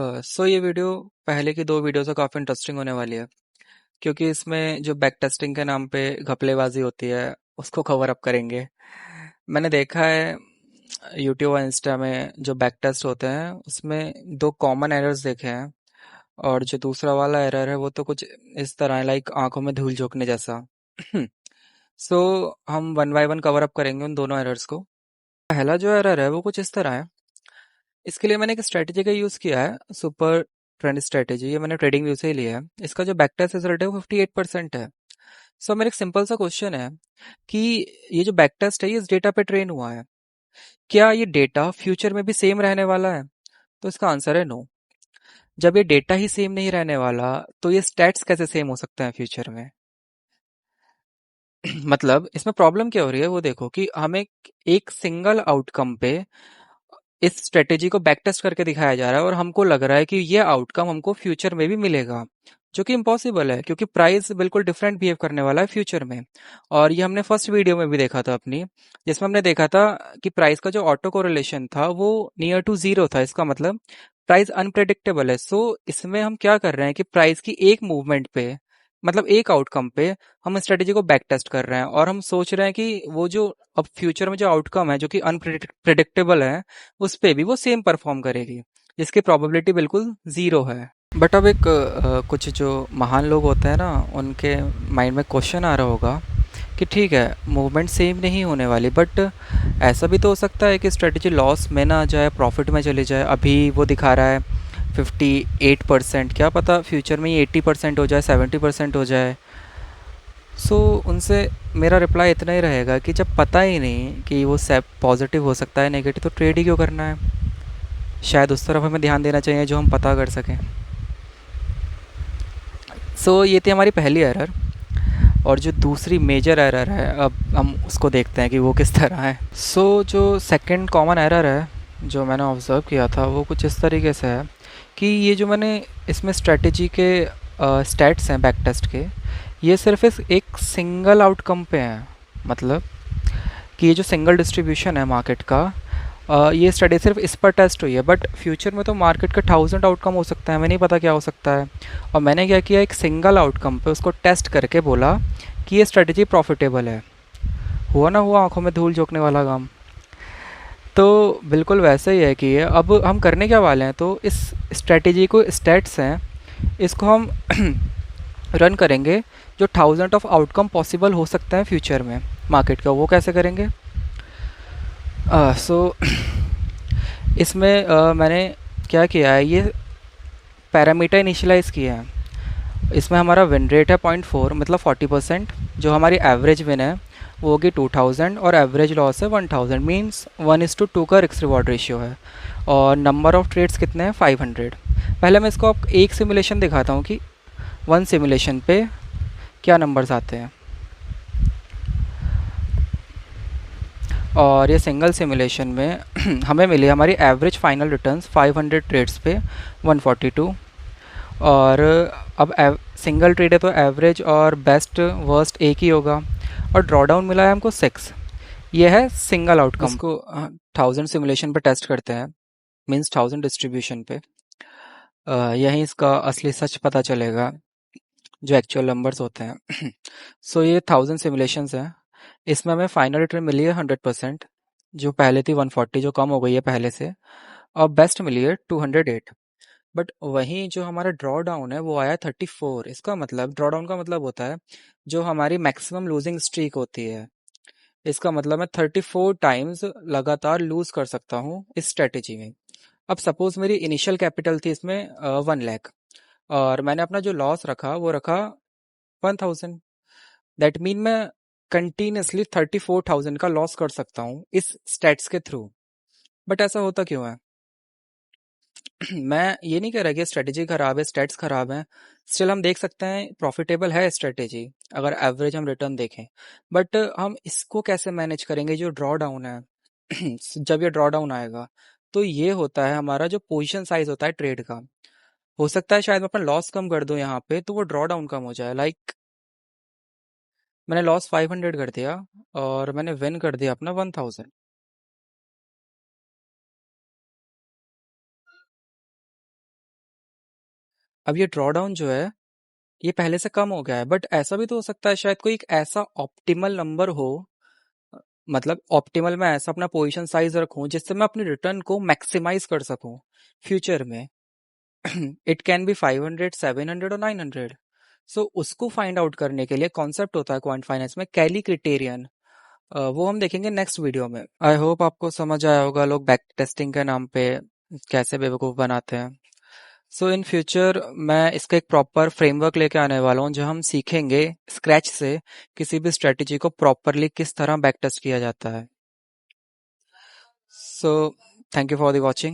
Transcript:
सो ये वीडियो पहले की दो वीडियो से काफ़ी इंटरेस्टिंग होने वाली है क्योंकि इसमें जो बैक टेस्टिंग के नाम पे घपलेबाजी होती है उसको कवर अप करेंगे। मैंने देखा है यूट्यूब और इंस्टा में जो बैक टेस्ट होते हैं उसमें दो कॉमन एरर्स देखे हैं। और जो दूसरा वाला एरर है वो तो कुछ इस तरह है, लाइक आंखों में धूल झोंकने जैसा। सो हम one by one cover up करेंगे उन दोनों एरर्स को। पहला जो एरर है वो कुछ इस तरह है। इसके लिए मैंने एक स्ट्रेटेजी का यूज़ किया है, सुपर ट्रेंड स्ट्रेटेजी। ये मैंने ट्रेडिंग व्यू से ही लिया है। इसका जो बैक टेस्ट रिजल्ट है वो 58% है। सो मेरा एक सिंपल सा क्वेश्चन है कि ये जो बैक टेस्ट है ये इस डेटा पे ट्रेन हुआ है, क्या ये डेटा फ्यूचर में भी सेम रहने वाला है? तो इसका आंसर है नो। जब ये डेटा ही सेम नहीं रहने वाला तो ये स्टैट्स कैसे सेम हो सकते हैं फ्यूचर में? मतलब इसमें प्रॉब्लम क्या हो रही है वो देखो कि हमें एक सिंगल आउटकम पे इस स्ट्रेटेजी को बैक टेस्ट करके दिखाया जा रहा है और हमको लग रहा है कि ये आउटकम हमको फ्यूचर में भी मिलेगा, जो कि इम्पॉसिबल है क्योंकि प्राइस बिल्कुल डिफरेंट बिहेव करने वाला है फ्यूचर में। और ये हमने फर्स्ट वीडियो में भी देखा था अपनी, जिसमें हमने देखा था कि प्राइस का जो ऑटो कोरिलेशन था वो नियर टू जीरो था। इसका मतलब प्राइस अनप्रेडिक्टेबल है। सो इसमें हम क्या कर रहे हैं कि प्राइस की एक मूवमेंट पे, मतलब एक आउटकम पे हम स्ट्रेटेजी को बैक टेस्ट कर रहे हैं और हम सोच रहे हैं कि वो जो अब फ्यूचर में जो आउटकम है जो कि अनप्रिडिक्टेबल है उस पे भी वो सेम परफॉर्म करेगी, जिसकी प्रोबेबिलिटी बिल्कुल ज़ीरो है। बट अब एक कुछ जो महान लोग होते हैं ना, उनके माइंड में क्वेश्चन आ रहा होगा कि ठीक है मूवमेंट सेम नहीं होने वाली, बट ऐसा भी तो हो सकता है कि स्ट्रेटजी लॉस में ना जाए, प्रॉफिट में चली जाए। अभी वो दिखा रहा है 58%, क्या पता फ्यूचर में ये 80% हो जाए, 70% हो जाए। सो उनसे मेरा रिप्लाई इतना ही रहेगा कि जब पता ही नहीं कि वो सेप पॉजिटिव हो सकता है नेगेटिव, तो ट्रेड ही क्यों करना है? शायद उस तरफ हमें ध्यान देना चाहिए जो हम पता कर सकें। सो ये थी हमारी पहली एरर। और जो दूसरी मेजर एरर है अब हम उसको देखते हैं कि वो किस तरह है। सो जो सेकंड कॉमन एरर है जो मैंने ऑब्ज़र्व किया था वो कुछ इस तरीके से है कि ये जो मैंने इसमें स्ट्रेटजी के स्टैट्स हैं बैक टेस्ट के, ये सिर्फ इस एक सिंगल आउटकम पे हैं। मतलब कि ये जो सिंगल डिस्ट्रीब्यूशन है मार्केट का, ये स्टडी सिर्फ इस पर टेस्ट हुई है, बट फ्यूचर में तो मार्केट का 1000 आउटकम हो सकता है, हमें नहीं पता क्या हो सकता है। और मैंने क्या किया, एक सिंगल आउटकम पे उसको टेस्ट करके बोला कि ये स्ट्रेटजी प्रॉफिटेबल है। हुआ ना हुआ आंखों में धूल झोंकने वाला काम। तो बिल्कुल वैसे ही है कि ये अब हम करने क्या वाले हैं, तो इस स्ट्रेटजी को स्टेट्स हैं इसको हम रन करेंगे। जो 1000 ऑफ आउटकम पॉसिबल हो सकते हैं फ्यूचर में मार्केट का, वो कैसे करेंगे? सो इसमें मैंने क्या किया है, ये पैरामीटर इनिशियलाइज़ किया है। इसमें हमारा विन रेट है 0.4, मतलब 40%। जो हमारी एवरेज विन है वो होगी 2000 और एवरेज लॉस है 1000, मीन्स 1:2 का रिस्क रिवॉर्ड रेशियो है। और नंबर ऑफ़ ट्रेड्स कितने हैं? 500। पहले मैं इसको आप एक सिमुलेशन दिखाता हूँ कि वन सिमुलेशन पे क्या नंबर्स आते हैं। और ये सिंगल सिमुलेशन में हमें मिली हमारी एवरेज फाइनल रिटर्न्स 500 ट्रेड्स पे 142। और अब सिंगल ट्रेड है तो एवरेज और बेस्ट वर्स्ट एक ही होगा। और ड्रॉ डाउन मिला है हमको 6। ये है सिंगल आउटकम। इसको 1000 सिमुलेशन पे टेस्ट करते हैं, मीन्स 1000 डिस्ट्रीब्यूशन पे। यहीं इसका असली सच पता चलेगा, जो एक्चुअल नंबर्स होते हैं। सो ये 1000 सिमुलेशंस हैं। इसमें हमें फाइनल रिटर्न मिली है 100%, जो पहले थी 140, जो कम हो गई है पहले से। और बेस्ट मिली है 208। बट वहीं जो हमारा ड्रॉ डाउन है वो आया 34। इसका मतलब, ड्रॉ डाउन का मतलब होता है जो हमारी मैक्सिमम लूजिंग स्ट्रीक होती है। इसका मतलब मैं 34 टाइम्स लगातार लूज कर सकता हूँ इस स्ट्रेटेजी में। अब सपोज मेरी इनिशियल कैपिटल थी इसमें 1 लाख, और मैंने अपना जो लॉस रखा वो रखा 1000। दैट मीन मैं कंटिन्यूसली 34,000 का लॉस कर सकता हूँ इस स्टेट्स के थ्रू। बट ऐसा होता क्यों है? मैं ये नहीं कह रहा कि स्ट्रेटेजी खराब है, स्टेट्स खराब हैं। स्टिल हम देख सकते हैं प्रॉफिटेबल है स्ट्रेटेजी, अगर एवरेज हम रिटर्न देखें। बट हम इसको कैसे मैनेज करेंगे जो ड्रॉ डाउन है? जब ये ड्रॉ डाउन आएगा तो ये होता है हमारा जो पोजीशन साइज होता है ट्रेड का। हो सकता है शायद मैं अपना लॉस कम कर दूं यहाँ पे तो वो ड्रॉ डाउन कम हो जाए। लाइक मैंने लॉस 500 कर दिया और मैंने विन कर दिया अपना 1000। अब ये ड्रॉ डाउन जो है ये पहले से कम हो गया है, बट ऐसा भी तो हो सकता है शायद कोई एक ऐसा ऑप्टिमल नंबर हो, मतलब ऑप्टिमल मैं ऐसा अपना पोजीशन साइज रखूं जिससे मैं अपनी रिटर्न को मैक्सिमाइज कर सकूं फ्यूचर में। इट कैन बी 500, 700 और 900। सो उसको फाइंड आउट करने के लिए कॉन्सेप्ट होता है क्वांट फाइनेंस में कैली क्रिटेरियन। वो हम देखेंगे नेक्स्ट वीडियो में। आई होप आपको समझ आया होगा लोग बैक टेस्टिंग के नाम पे कैसे बेवकूफ़ बनाते हैं। सो इन फ्यूचर मैं इसका एक प्रॉपर फ्रेमवर्क लेके आने वाला हूँ, जहाँ हम सीखेंगे स्क्रैच से किसी भी स्ट्रेटेजी को प्रॉपरली किस तरह बैक टेस्ट किया जाता है। So thank you for the watching.